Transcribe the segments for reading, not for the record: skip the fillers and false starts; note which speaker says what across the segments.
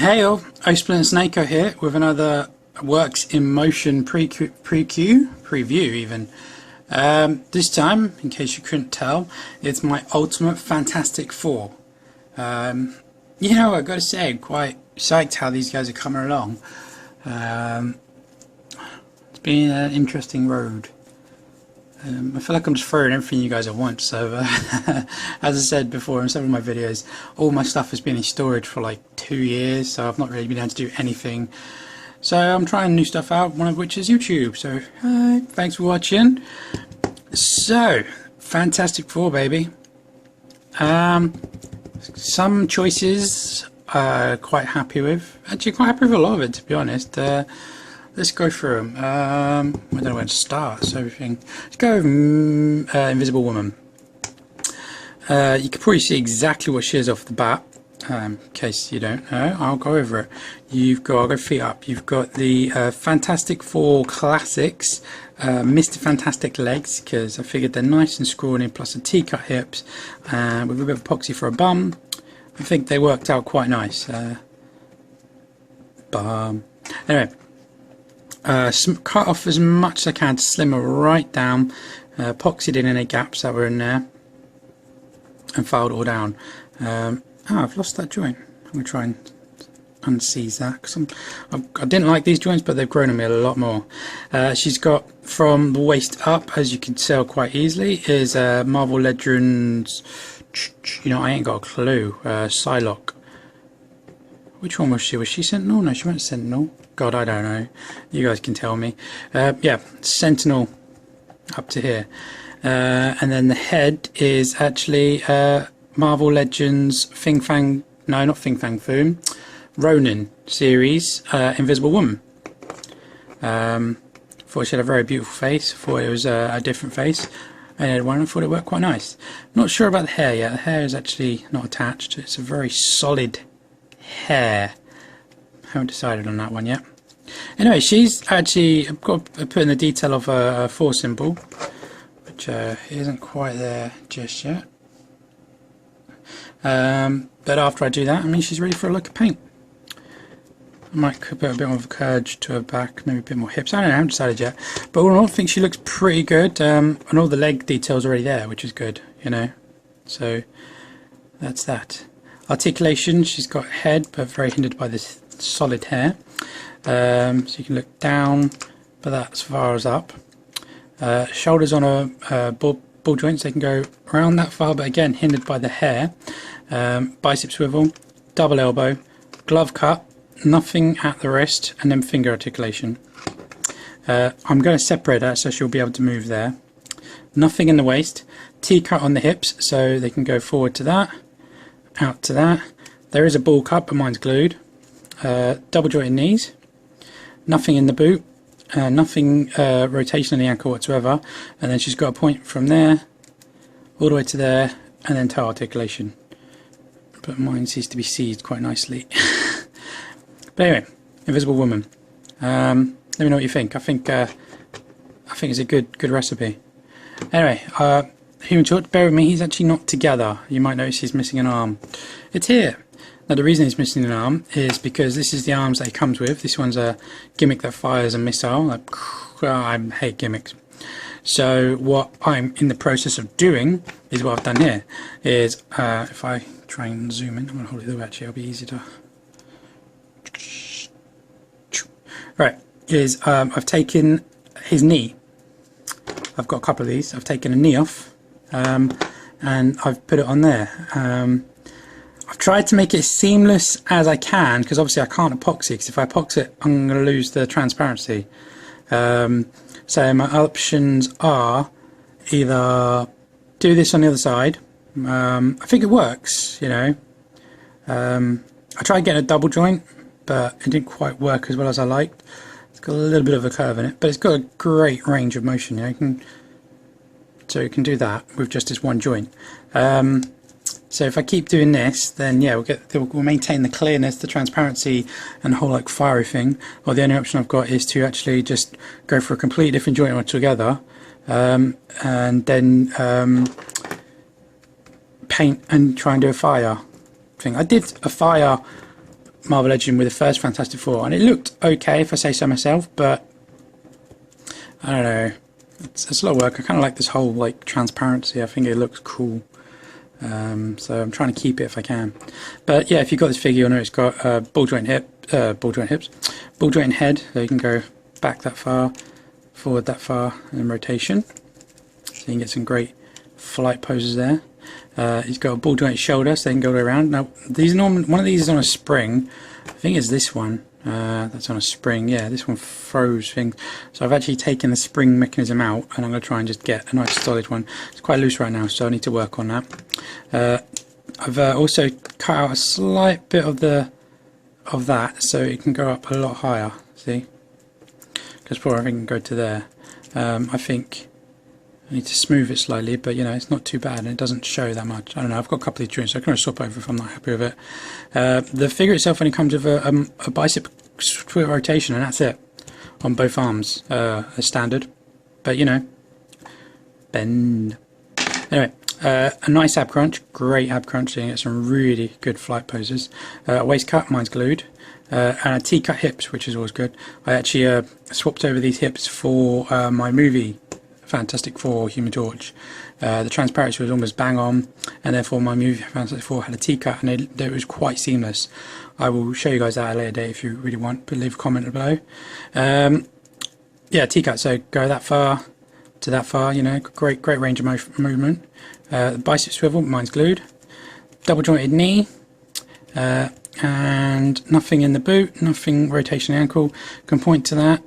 Speaker 1: Hey all, Osplen Snako here with another Works in Motion preview even. This time, in case you couldn't tell, it's my Ultimate Fantastic Four. I've got to say, I'm quite psyched how these guys are coming along. It's been an interesting road. I feel like I'm just throwing everything you guys at once, so as I said before in several of my videos, all my stuff has been in storage for like 2 years, so I've not really been able to do anything. So I'm trying new stuff out, one of which is YouTube, so thanks for watching. So, Fantastic Four, baby. Some choices quite happy with, actually quite happy with a lot of it, to be honest. Let's go through them. I don't know where to start, so everything. Let's go with Invisible Woman. You can probably see exactly what she is off the bat. In case you don't know, I'll go over it. I'll go feet up. You've got the Fantastic Four Classics, Mr. Fantastic legs, because I figured they're nice and scrawny, plus the T-cut hips, with a bit of epoxy for a bum. I think they worked out quite nice. Anyway. Cut off as much as I can to slim her right down, epoxied in any gaps that were in there, and filed it all down. I've lost that joint. I'm going to try and unseize that, because I didn't like these joints, but they've grown on me a lot more. She's got, from the waist up, as you can tell quite easily, is Marvel Legends, I ain't got a clue, Psylocke. Which one was she? Was she Sentinel? No, she wasn't Sentinel. God, I don't know. You guys can tell me. Yeah, Sentinel up to here. And then the head is actually Marvel Legends Fin Fang... No, not Fin Fang Foom. Ronin series, Invisible Woman. Thought she had a very beautiful face. Thought it was a different face. I thought it worked quite nice. Not sure about the hair yet. The hair is actually not attached. It's a very solid hair. Haven't decided on that one yet. Anyway, she's actually, I've got to put in the detail of a 4 symbol, which isn't quite there just yet. But after I do that, she's ready for a look of paint. I might put a bit more of a curve to her back, maybe a bit more hips. I don't know, I haven't decided yet. But all in all, I think she looks pretty good, and all the leg details already there, which is good, So that's that. Articulation, she's got head, but very hindered by this solid hair. So you can look down, but that's as far as up. Shoulders on a ball joint, so they can go around that far, but again hindered by the hair. Bicep swivel, double elbow, glove cut, nothing at the wrist, and then finger articulation. I'm going to separate that so she'll be able to move there. Nothing in the waist, T-cut on the hips, so they can go forward to that, out to that. There is a ball cut, but mine's glued. Double jointed knees, nothing in the boot, nothing rotation in the ankle whatsoever, and then she's got a point from there all the way to there, and then toe articulation, but mine seems to be seized quite nicely. But anyway, Invisible Woman. Let me know what you think. I think it's a good recipe. Anyway, Human Torch, bear with me, he's actually not together. You might notice he's missing an arm. It's here. Now the reason he's missing an arm is because this is the arms that he comes with. This one's a gimmick that fires a missile. I hate gimmicks. So what I'm in the process of doing is what I've done here. Is if I try and zoom in, I'm going to hold it there actually, it'll be easy to... Right, I've taken his knee. I've got a couple of these. I've taken a knee off and I've put it on there. I've tried to make it as seamless as I can, because obviously I can't epoxy, because if I epoxy it I'm going to lose the transparency. So my options are either do this on the other side. I think it works, I tried getting a double joint, but it didn't quite work as well as I liked. It's got a little bit of a curve in it, but it's got a great range of motion. So you can do that with just this one joint. So if I keep doing this, then yeah, we'll maintain the clearness, the transparency, and the whole like fiery thing. Or the only option I've got is to actually just go for a completely different joint altogether, and then paint and try and do a fire thing. I did a fire Marvel Legend with the first Fantastic Four, and it looked okay if I say so myself, but I don't know, it's a lot of work. I kind of like this whole like transparency. I think it looks cool, so I'm trying to keep it if I can. But yeah, if you've got this figure, you'll know it's got ball joint hips, ball joint and head, so you can go back that far, forward that far, and rotation, so you can get some great flight poses there. He's got a ball joint shoulder, so they can go around. Now, one of these is on a spring. I think it's this one. That's on a spring. Yeah, this one froze things. So I've actually taken the spring mechanism out, and I'm going to try and just get a nice solid one. It's quite loose right now, so I need to work on that. I've also cut out a slight bit of that, so it can go up a lot higher. See, because probably I think it can go to there. I think I need to smooth it slightly, but you know, it's not too bad and it doesn't show that much. I don't know, I've got a couple of joints, so I can swap over if I'm not happy with it. The figure itself only comes with a bicep swivel rotation, and that's it on both arms, as standard. But you know, bend. Anyway, a nice ab crunch, great ab crunch, so you get some really good flight poses. A waist cut, mine's glued. And a T-cut hips, which is always good. I actually swapped over these hips for my movie Fantastic Four Human Torch. The transparency was almost bang on, and therefore my movie Fantastic Four had a T-cut, and it was quite seamless. I will show you guys that at a later date if you really want, but leave a comment below. Yeah, T-cut, so go that far to that far, you know, great range of movement. The bicep swivel, mine's glued. Double jointed knee. And nothing in the boot, nothing rotation ankle, can point to that,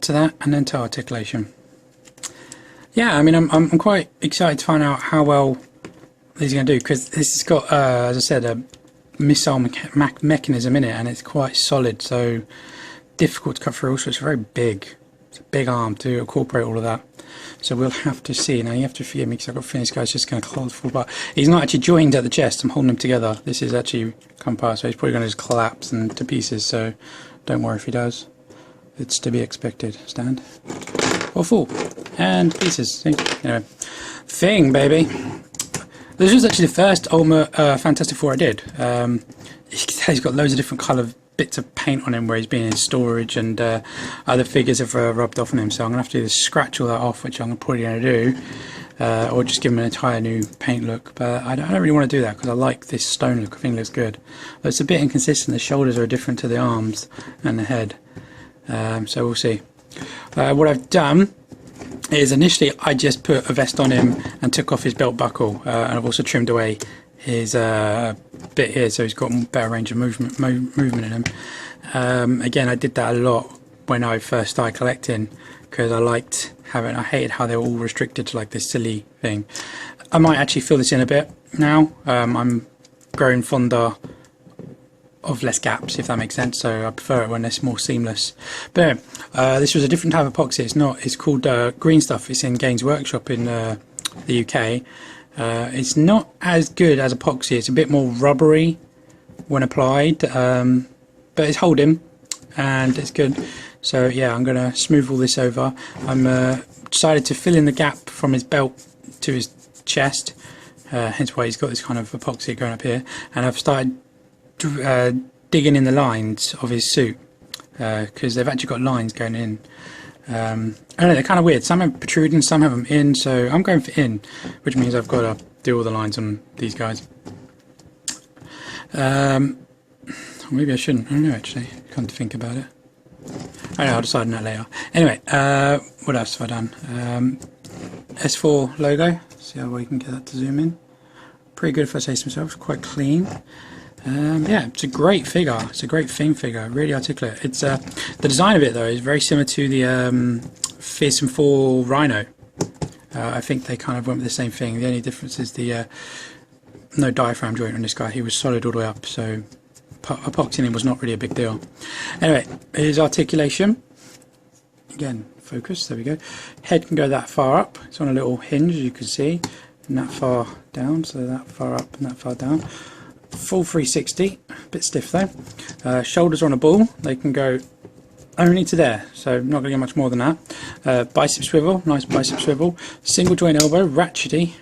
Speaker 1: and then toe articulation. Yeah, I mean, I'm quite excited to find out how well these are going to do, because this has got, as I said, a missile mechanism in it, and it's quite solid, so difficult to cut through. Also, it's very big. It's a big arm to incorporate all of that. So we'll have to see. Now you have to forgive me because I've got finished guys just going to fall apart. He's not actually joined at the chest. I'm holding him together. This is actually come apart, so he's probably going to just collapse into pieces. So don't worry if he does. It's to be expected. Stand or fall and pieces. See? Anyway, thing baby. This was actually the first Ultimate Fantastic Four I did. He's got loads of different colour bits of paint on him where he's been in storage, and other figures have rubbed off on him, so I'm going to have to either scratch all that off, which I'm probably going to do, or just give him an entire new paint look. But I don't really want to do that because I like this stone look. I think it looks good. But it's a bit inconsistent. The shoulders are different to the arms and the head, so we'll see. What I've done is initially I just put a vest on him and took off his belt buckle, and I've also trimmed away his bit here, so he's got better range of movement in him. Again, I did that a lot when I first started collecting, because I hated how they were all restricted to like this silly thing. I might actually fill this in a bit now. I'm growing fonder of less gaps, if that makes sense, so I prefer it when it's more seamless. But this was a different type of epoxy. It's called green stuff. It's in Gaines Workshop in the UK. It's not as good as epoxy. It's a bit more rubbery when applied, but it's holding and it's good. So yeah, I'm going to smooth all this over. I'm decided to fill in the gap from his belt to his chest, hence why he's got this kind of epoxy going up here, and I've started digging in the lines of his suit, because they've actually got lines going in. I don't know, they're kind of weird. Some have protruding, some have them in, so I'm going for in, which means I've got to do all the lines on these guys. Maybe I shouldn't. I don't know, actually. Come to think about it. I don't know, I'll decide on that later. Anyway, what else have I done? S4 logo. See how well you can get that to zoom in. Pretty good if I say so myself. It's quite clean. Yeah, it's a great figure. It's a great thing figure. Really articulate. It's the design of it though is very similar to the Fearsome 4 Rhino. I think they kind of went with the same thing. The only difference is the no diaphragm joint on this guy. He was solid all the way up, so epoxying him was not really a big deal. Anyway, his articulation. Again, focus. There we go. Head can go that far up. It's on a little hinge, as you can see, and that far down. So that far up and that far down. Full 360, a bit stiff though. Shoulders are on a ball, they can go only to there, so not going to get much more than that. Bicep swivel, nice bicep swivel. Single joint elbow, ratchety.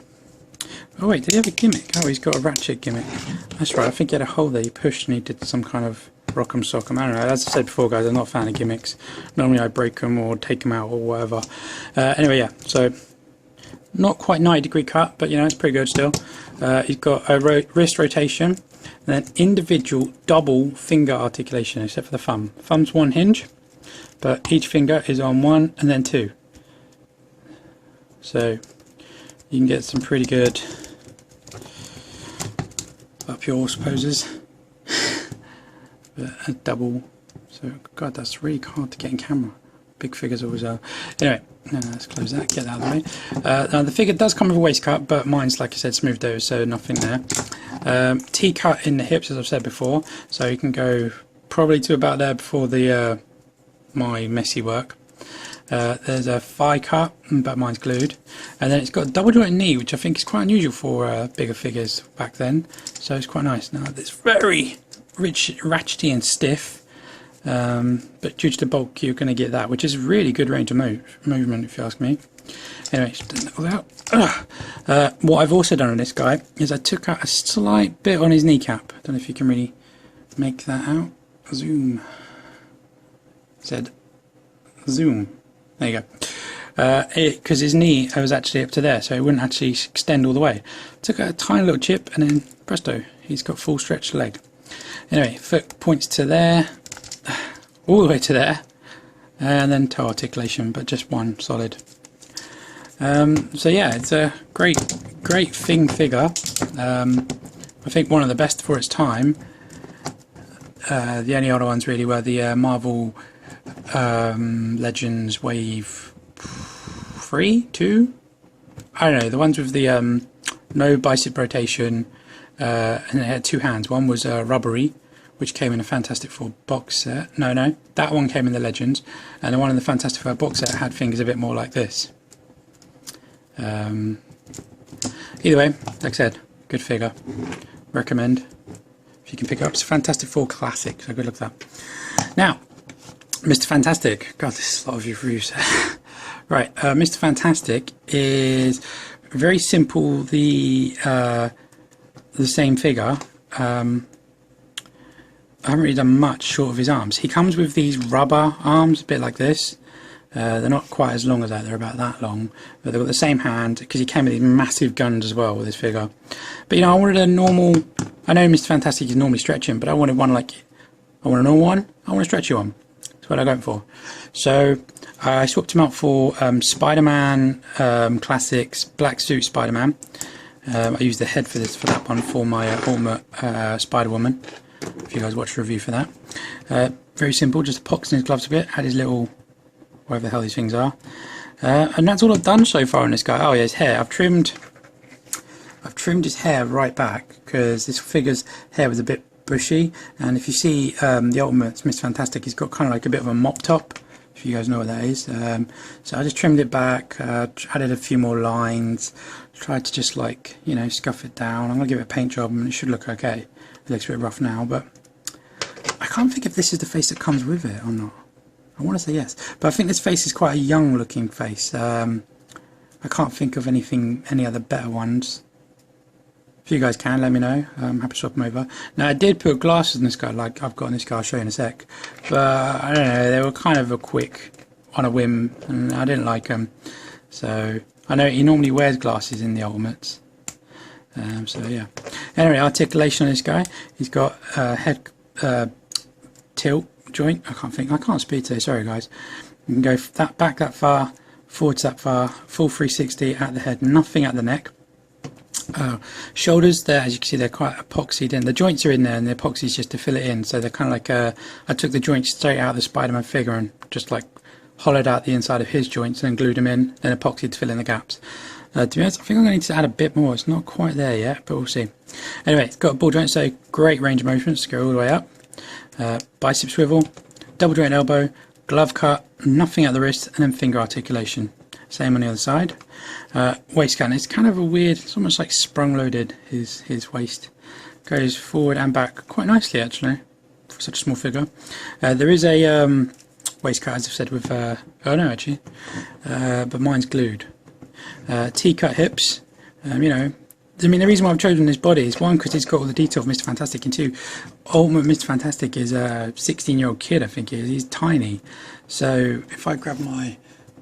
Speaker 1: Oh wait, did he have a gimmick? Oh, he's got a ratchet gimmick. That's right, I think he had a hole there, he pushed and he did some kind of rock 'em, sock 'em. I don't know. As I said before, guys, I'm not a fan of gimmicks. Normally I break them or take them out or whatever. Anyway, yeah, so not quite 90-degree cut, but you know, it's pretty good still. He's got a wrist rotation and then individual double finger articulation, except for the thumb. Thumb's one hinge, but each finger is on one and then two. So you can get some pretty good up yours poses. But a double, so God, that's really hard to get in camera. Big figures always are. Anyway, let's close that, get that out of the way. Now the figure does come with a waist cut, but mine's, like I said, smoothed over, so nothing there. T-cut in the hips, as I've said before, so you can go probably to about there before the my messy work. There's a thigh cut, but mine's glued, and then it's got a double jointed knee, which I think is quite unusual for bigger figures back then, so it's quite nice. Now it's very rich, ratchety and stiff, but due to the bulk you're going to get that, which is really good range of movement if you ask me. Anyway, just done that all out. What I've also done on this guy is I took out a slight bit on his kneecap. I don't know if you can really make that out. Zoom. Said zoom. There you go. Because his knee was actually up to there, so it wouldn't actually extend all the way. Took out a tiny little chip and then presto, he's got full stretched leg. Anyway, foot points to there, all the way to there, and then toe articulation, but just one solid. So yeah, it's a great thing figure. I think one of the best for its time. The only other ones really were the Marvel Legends Wave 3, 2? I don't know, the ones with the no bicep rotation, and it had two hands. One was rubbery, which came in a Fantastic Four box set. No, that one came in the Legends, and the one in the Fantastic Four box set had fingers a bit more like this. Either way, like I said, good figure. Recommend. If you can pick it up, it's a Fantastic Four classic, so good luck with that. Now, Mr. Fantastic. God, this is a lot of reviews. Right, Mr. Fantastic is very simple. The same figure. I haven't really done much short of his arms. He comes with these rubber arms, a bit like this. They're not quite as long as that, they're about that long, but they've got the same hand, because he came with these massive guns as well with this figure. But you know, I wanted a normal, I know Mr. Fantastic is normally stretching, but I wanted one like, I want a normal one, I want a stretchy one. That's what I went for. So I swapped him out for Spider-Man Classics Black Suit Spider-Man. I used the head for that one for my Ultimate Spider-Woman. If you guys watched a review for that. Very simple, just a pox in his gloves a bit, had his little, whatever the hell these things are. And that's all I've done so far on this guy. Oh yeah, his hair. I've trimmed his hair right back, because this figure's hair was a bit bushy, and if you see the Ultimate Mr. Fantastic, he's got kind of like a bit of a mop top, if you guys know what that is. So I just trimmed it back, added a few more lines, tried to just, like, you know, scuff it down. I'm going to give it a paint job and it should look okay. It looks a bit rough now, but I can't think if this is the face that comes with it or not. I want to say yes, but I think this face is quite a young looking face. I can't think of any other better ones. If you guys can, let me know. I'm happy to swap them over. Now, I did put glasses in this guy, like I've got in this guy, I'll show you in a sec. But I don't know, they were kind of a quick, on a whim, and I didn't like them. So I know he normally wears glasses in the Ultimates. So yeah. Anyway, articulation on this guy. He's got head tilt joint. I can't speak today. Sorry guys. You can go that back that far, forwards that far, full 360 at the head, nothing at the neck. Shoulders there, as you can see, they're quite epoxied in. The joints are in there, and the epoxy is just to fill it in. So they're kind of like I took the joints straight out of the Spider-Man figure and just like hollowed out the inside of his joints and then glued them in, then epoxied to fill in the gaps. To be honest, I think I'm going to need to add a bit more. It's not quite there yet, but we'll see. Anyway, it's got a ball joint, so great range of motions to go all the way up. Bicep swivel, double joint elbow, glove cut, nothing at the wrist, and then finger articulation. Same on the other side. Waist cut, it's kind of a weird, it's almost like sprung loaded, his waist. Goes forward and back quite nicely actually, for such a small figure. There is a waist cut, as I've said, with, oh no actually, but mine's glued. T-cut hips, you know, I mean, the reason why I've chosen this body is one, because it's got all the detail of Mr. Fantastic, and two, Ultimate Mr. Fantastic is a 16-year-old kid, I think he is. He's tiny. So if I grab my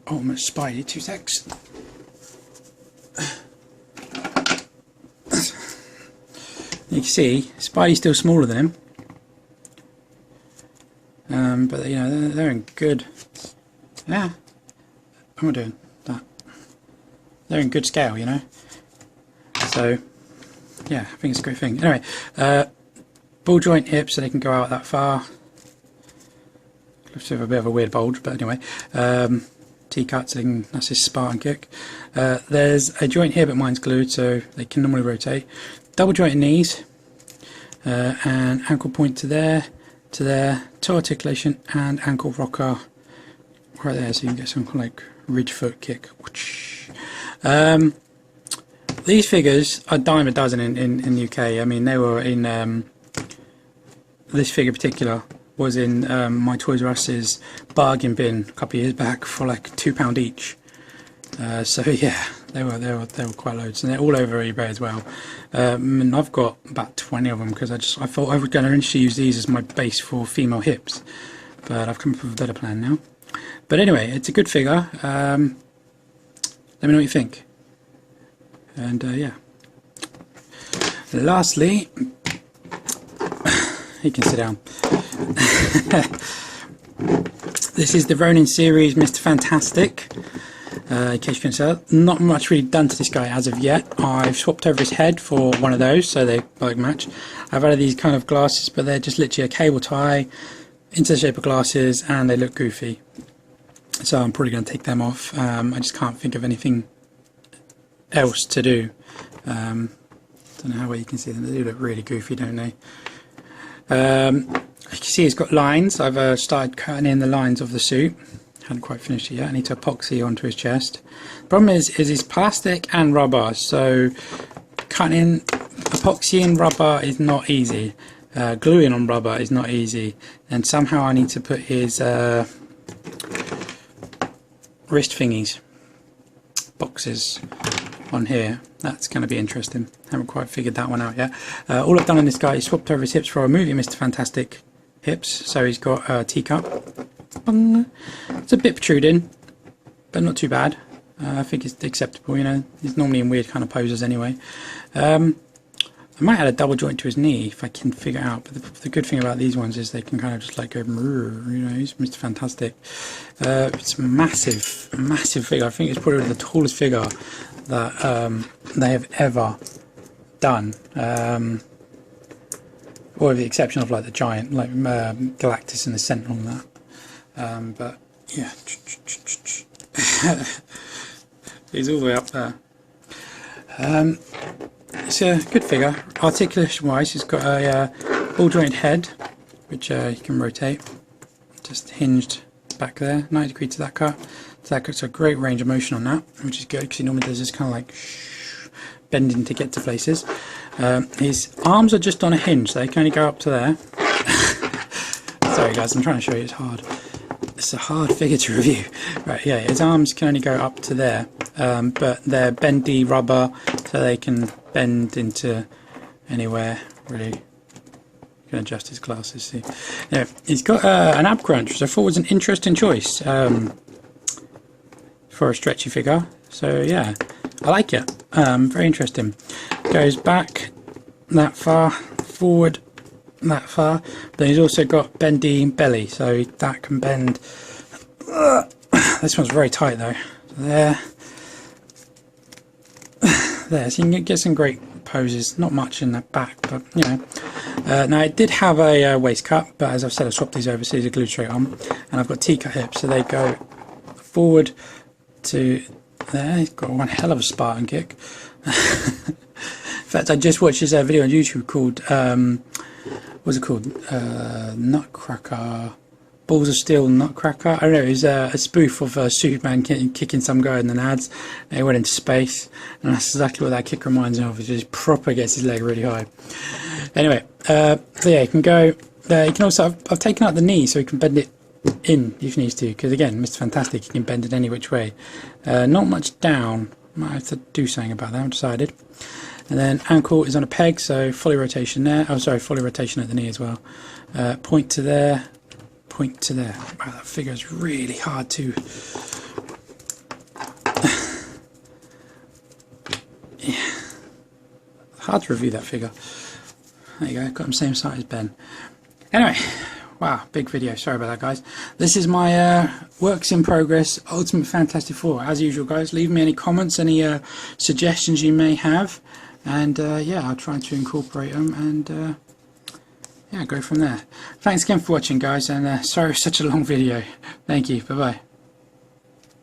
Speaker 1: Ultimate Spidey, 2 secs. You can see Spidey's still smaller than him. But you know, they're in good. Yeah, I'm not doing that. They're in good scale, you know. So yeah, I think it's a great thing. Anyway, ball joint hips, so they can go out that far. Looks like a bit of a weird bulge, but anyway. T-cuts, that's his Spartan kick. There's a joint here, but mine's glued, so they can normally rotate. Double jointed knees, and ankle point to there, toe articulation, and ankle rocker right there, so you can get some kind of like ridge foot kick. These figures are dime a dozen in the UK. I mean, they were in this figure in particular was in my Toys R Us's bargain bin a couple of years back for like £2 each. So yeah, they were quite loads, and they're all over eBay as well. And I've got about 20 of them because I thought I was going to initially use these as my base for female hips, but I've come up with a better plan now. But anyway, it's a good figure. Let me know what you think. And yeah. Lastly, you can sit down. This is the Ronin series, Mr. Fantastic. In case you can tell, not much really done to this guy as of yet. I've swapped over his head for one of those, so they like match. I've added these kind of glasses, but they're just literally a cable tie into the shape of glasses, and they look goofy. So I'm probably going to take them off. I just can't think of anything else to do. Don't know how well you can see them. They do look really goofy, don't they? You can see he's got lines. I've started cutting in the lines of the suit. Haven't quite finished it yet. I need to epoxy onto his chest. Problem is he's plastic and rubber, so cutting epoxy rubber is not easy. Gluing on rubber is not easy, and somehow I need to put his wrist thingies, boxes, on here. That's going to be interesting. Haven't quite figured that one out yet. All I've done on this guy is swapped over his hips for a movie Mr. Fantastic hips. So he's got a teacup. It's a bit protruding, but not too bad. I think it's acceptable, you know. He's normally in weird kind of poses anyway. I might add a double joint to his knee if I can figure it out. But the good thing about these ones is they can kind of just like go, you know, he's Mr. Fantastic. It's a massive figure. I think it's probably the tallest figure that they have ever done. Or with the exception of like the giant, like Galactus and the Sentinel and that. But yeah, he's all the way up there. It's a good figure. Articulation wise, he's got a ball jointed head, which you can rotate. Just hinged back there, 90 degree to that cut. So that gets a great range of motion on that, which is good because he normally does this kind of like bending to get to places. His arms are just on a hinge, so they can only go up to there. Sorry guys, I'm trying to show you, it's hard. It's a hard figure to review. Right, yeah, his arms can only go up to there, but they're bendy rubber, so they can bend into anywhere, really. You can adjust his glasses, see. Yeah, he's got an ab crunch, so I thought it was an interesting choice for a stretchy figure. So yeah, I like it. Very interesting. Goes back that far, forward that far, but he's also got bendy belly, so that can bend. This one's very tight though. There, so you can get some great poses. Not much in the back, but you know. Now it did have a waist cut, but as I've said, I've swapped these over, so these are glued straight on, and I've got T-cut hips, so they go forward to there. He's got one hell of a Spartan kick. In fact, I just watched this video on YouTube called what's it called? Nutcracker, Balls of Steel Nutcracker. I don't know. It was a spoof of Superman kicking some guy in the nads. And he went into space, and that's exactly what that kick reminds me of. It just proper gets his leg really high. Anyway, so yeah, you can go there. You can also I've taken out the knee so you can bend it in if you need to, because again, Mr. Fantastic, you can bend it any which way. Not much down. Might have to do something about that. I've decided. And then ankle is on a peg, so fully rotation there. Oh, sorry, fully rotation at the knee as well. Point to there, point to there. Wow, that figure is really hard to... yeah, hard to review that figure. There you go, got him same size as Ben. Anyway, wow, big video. Sorry about that, guys. This is my works in progress Ultimate Fantastic Four. As usual, guys, leave me any comments, any suggestions you may have, and yeah, I'll try to incorporate them and yeah, go from there. Thanks again for watching, guys, and sorry for such a long video. Thank you. Bye bye.